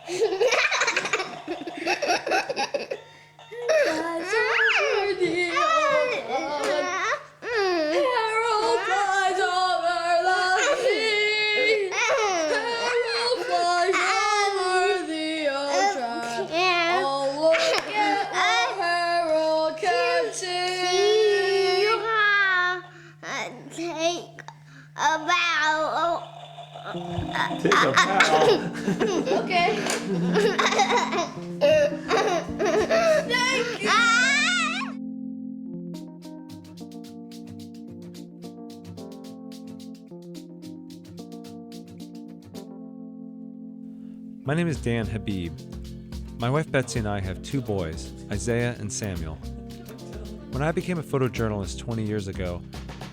Flies over the ocean. Harold flies over the sea. Harold flies over the ocean. Oh, look at what Harold can see. You can take a bow. Take a bow. Okay. Thank you. My name is Dan Habib. My wife Betsy and I have two boys, Isaiah and Samuel. When I became a photojournalist 20 years ago,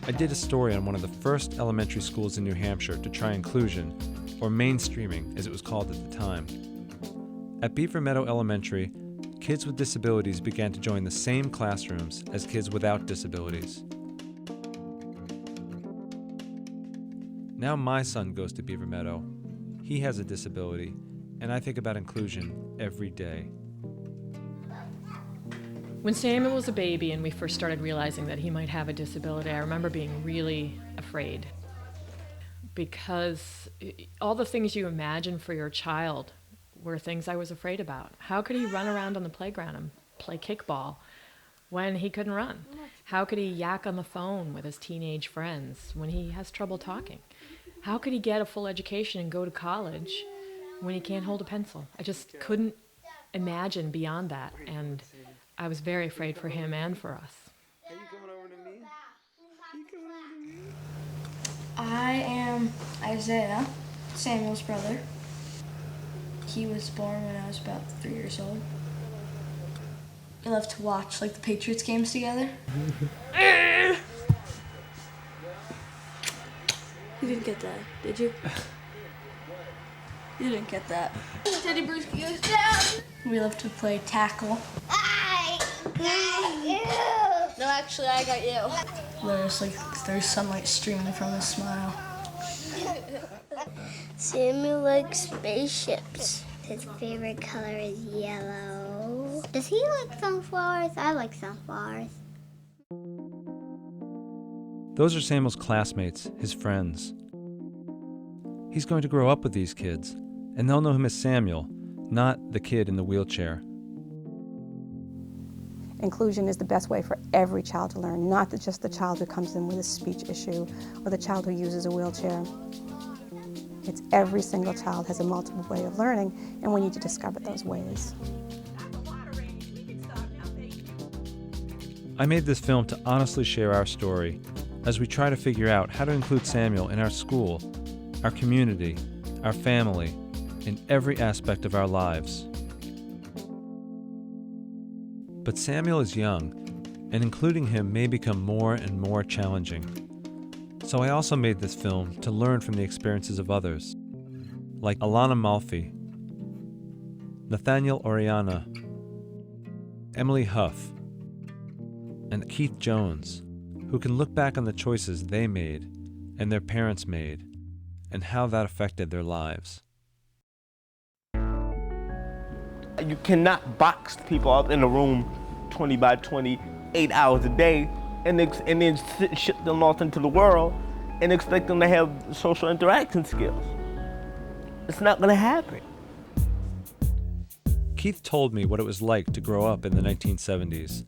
I did a story on one of the first elementary schools in New Hampshire to try inclusion, or mainstreaming as it was called at the time. At Beaver Meadow Elementary, kids with disabilities began to join the same classrooms as kids without disabilities. Now my son goes to Beaver Meadow. He has a disability, and I think about inclusion every day. When Samuel was a baby and we first started realizing that he might have a disability, I remember being really afraid. Because all the things you imagine for your child were things I was afraid about. How could he run around on the playground and play kickball when he couldn't run? How could he yak on the phone with his teenage friends when he has trouble talking? How could he get a full education and go to college when he can't hold a pencil? I just couldn't imagine beyond that, and I was very afraid for him and for us. Are you coming over to me? Are you coming over to me? I am Isaiah, Samuel's brother. He was born when I was about 3 years old. We love to watch like the Patriots games together. You didn't get that, did you? You didn't get that. Teddy Bruschi goes down. We love to play tackle. I got you. No, actually, I got you. There's sunlight streaming from his smile. Samuel likes spaceships. His favorite color is yellow. Does he like sunflowers? I like sunflowers. Those are Samuel's classmates, his friends. He's going to grow up with these kids, and they'll know him as Samuel, not the kid in the wheelchair. Inclusion is the best way for every child to learn, not just the child who comes in with a speech issue or the child who uses a wheelchair. It's every single child has a multiple way of learning, and we need to discover those ways. I made this film to honestly share our story as we try to figure out how to include Samuel in our school, our community, our family, in every aspect of our lives. But Samuel is young, and including him may become more and more challenging. So I also made this film to learn from the experiences of others, like Alana Malfi, Nathaniel Oriana, Emily Huff, and Keith Jones, who can look back on the choices they made and their parents made, and how that affected their lives. You cannot box people up in a room 20 by 20, 8 hours a day, and then ship them off into the world and expect them to have social interaction skills. It's not gonna happen. Keith told me what it was like to grow up in the 1970s,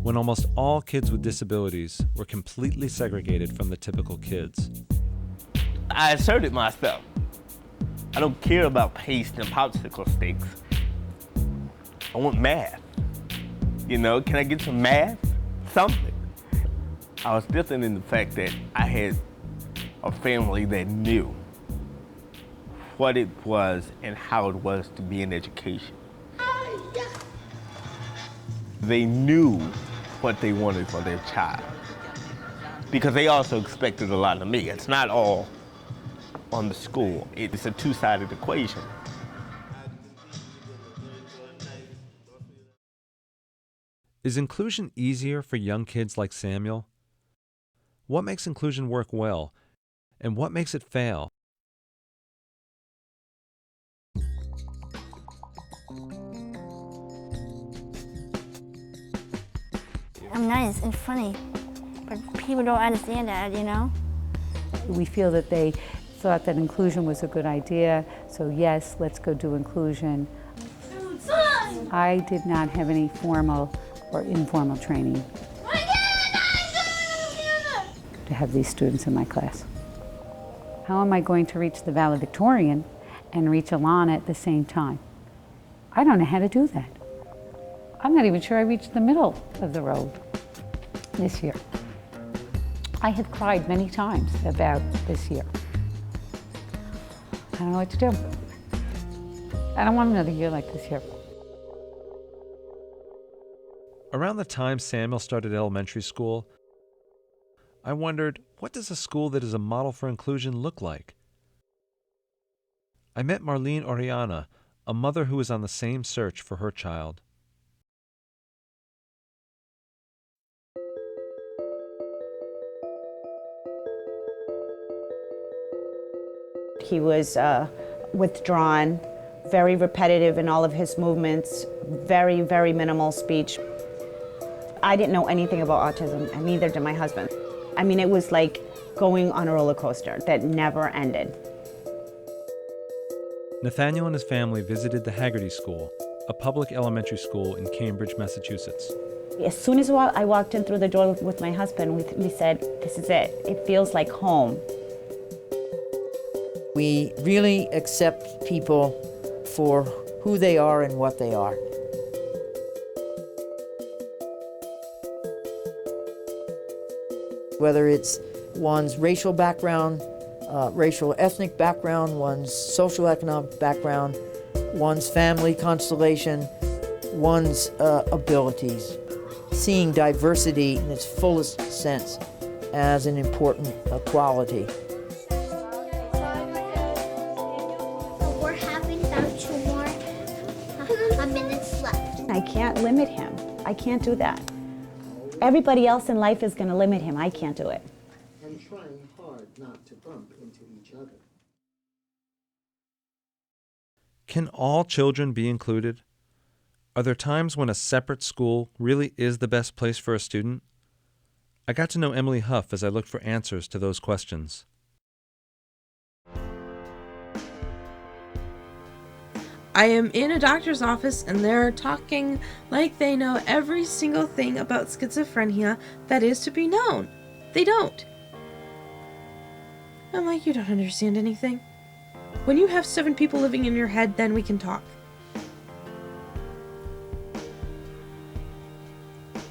when almost all kids with disabilities were completely segregated from the typical kids. I asserted myself. I don't care about paste and popsicle sticks. I want math. You know, can I get some math? Something. I was different in the fact that I had a family that knew what it was and how it was to be in education. They knew what they wanted for their child, because they also expected a lot of me. It's not all on the school. It's a two-sided equation. Is inclusion easier for young kids like Samuel? What makes inclusion work well, and what makes it fail? I'm nice and funny, but people don't understand that, you know? We feel that they thought that inclusion was a good idea, so yes, let's go do inclusion. I did not have any formal or informal training to have these students in my class. How am I going to reach the valedictorian and reach Alana at the same time? I don't know how to do that. I'm not even sure I reached the middle of the road this year. I have cried many times about this year. I don't know what to do. I don't want another year like this year. Around the time Samuel started elementary school, I wondered, what does a school that is a model for inclusion look like? I met Marlene Oriana, a mother who was on the same search for her child. He was withdrawn, very repetitive in all of his movements, very, very minimal speech. I didn't know anything about autism, and neither did my husband. I mean, it was like going on a roller coaster that never ended. Nathaniel and his family visited the Haggerty School, a public elementary school in Cambridge, Massachusetts. As soon as I walked in through the door with my husband, we said, this is it. It feels like home. We really accept people for who they are and what they are. Whether it's one's racial background, racial ethnic background, one's socioeconomic background, one's family constellation, one's abilities. Seeing diversity in its fullest sense as an important quality. We're having about 2 more minutes left. I can't limit him. I can't do that. Everybody else in life is going to limit him. I can't do it. And trying hard not to bump into each other. Can all children be included? Are there times when a separate school really is the best place for a student? I got to know Emily Huff as I looked for answers to those questions. I am in a doctor's office and they're talking like they know every single thing about schizophrenia that is to be known. They don't. I'm like, you don't understand anything. When you have 7 people living in your head, then we can talk.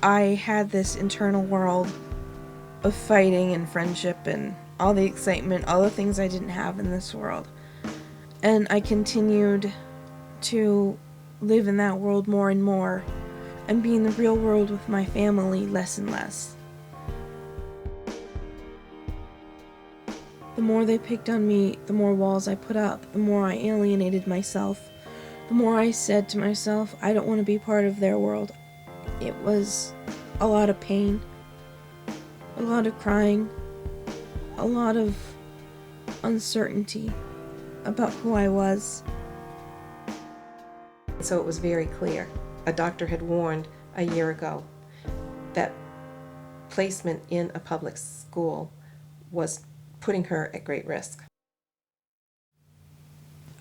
I had this internal world of fighting and friendship and all the excitement, all the things I didn't have in this world. And I continued to live in that world more and more and be in the real world with my family less and less. The more they picked on me, the more walls I put up, the more I alienated myself, the more I said to myself, I don't want to be part of their world. It was a lot of pain, a lot of crying, a lot of uncertainty about who I was. So it was very clear. A doctor had warned a year ago that placement in a public school was putting her at great risk.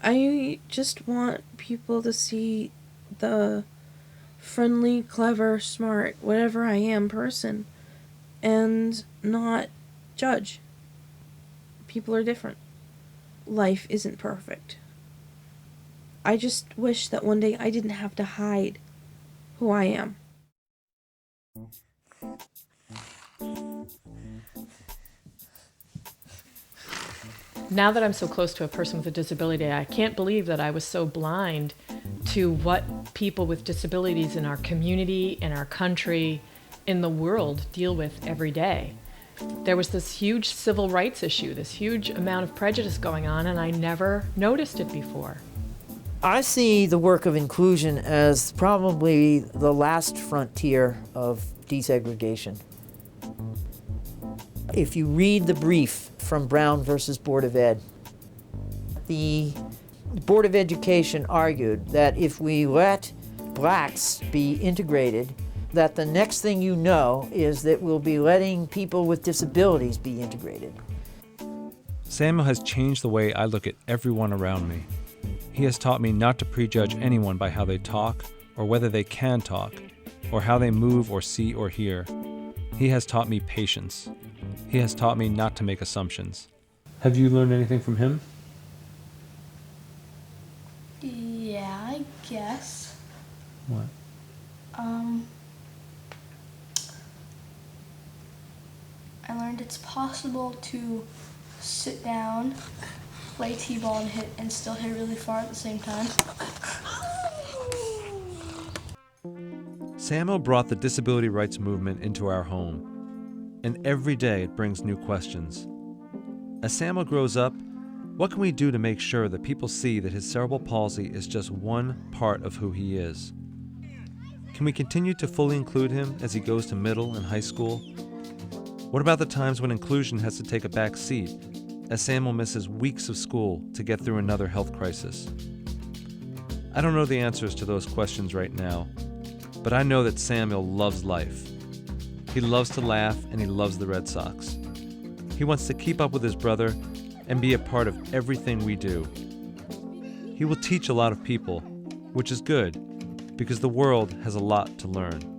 I just want people to see the friendly, clever, smart, whatever I am person, and not judge. People are different. Life isn't perfect. I just wish that one day I didn't have to hide who I am. Now that I'm so close to a person with a disability, I can't believe that I was so blind to what people with disabilities in our community, in our country, in the world deal with every day. There was this huge civil rights issue, this huge amount of prejudice going on, and I never noticed it before. I see the work of inclusion as probably the last frontier of desegregation. If you read the brief from Brown versus Board of Ed, the Board of Education argued that if we let blacks be integrated, that the next thing you know is that we'll be letting people with disabilities be integrated. Samuel has changed the way I look at everyone around me. He has taught me not to prejudge anyone by how they talk, or whether they can talk, or how they move or see or hear. He has taught me patience. He has taught me not to make assumptions. Have you learned anything from him? Yeah, I guess. What? I learned it's possible to sit down, play t-ball and still hit really far at the same time. Samuel brought the disability rights movement into our home, and every day it brings new questions. As Samuel grows up, what can we do to make sure that people see that his cerebral palsy is just one part of who he is? Can we continue to fully include him as he goes to middle and high school? What about the times when inclusion has to take a back seat, as Samuel misses weeks of school to get through another health crisis? I don't know the answers to those questions right now, but I know that Samuel loves life. He loves to laugh and he loves the Red Sox. He wants to keep up with his brother and be a part of everything we do. He will teach a lot of people, which is good, because the world has a lot to learn.